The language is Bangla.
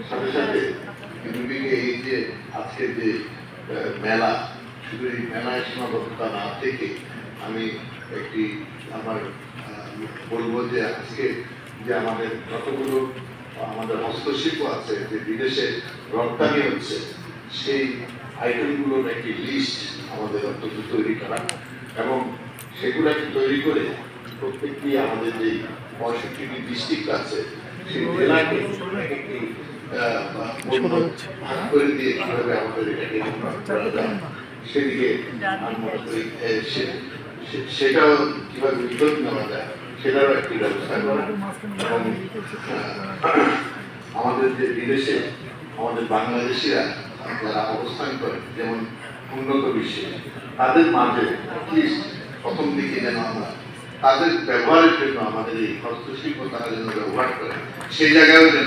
সাথে সাথে বিনোদিনী এই যে আজকের যে মেলা, শুধু এই মেলায় সীমাবদ্ধতা না থেকে আমি একটি আমার বলবো যে আজকে যে আমাদের যতগুলো আমাদের হস্তশিল্প আছে যে বিদেশে রপ্তানি হচ্ছে, সেই আইটেমগুলোর একটি লিস্ট আমাদের অন্তত তৈরি করা এবং সেগুলোকে তৈরি করে প্রত্যেকটি আমাদের যে 65টি ডিস্ট্রিক্ট আছে সেই জেলাকে একটি ভাগ করে দিয়ে কীভাবে আমাদের এটাকে করা যায় সেদিকে আমি মনে করি সেটাও কীভাবে উদ্যোগ নেওয়া যায় সেটারও একটি ব্যবস্থা করা এবং আমাদের যে বিদেশে আমাদের বাংলাদেশিরা যারা অবস্থান করে যেমন উন্নত বিশ্বে তাদের মাঝে প্রথম দিকে যেন আমরা তাদের ব্যবহারের জন্য আমাদের এই হস্তশিল্প তারা যেন ব্যবহার করে সেই জায়গায়ও যেন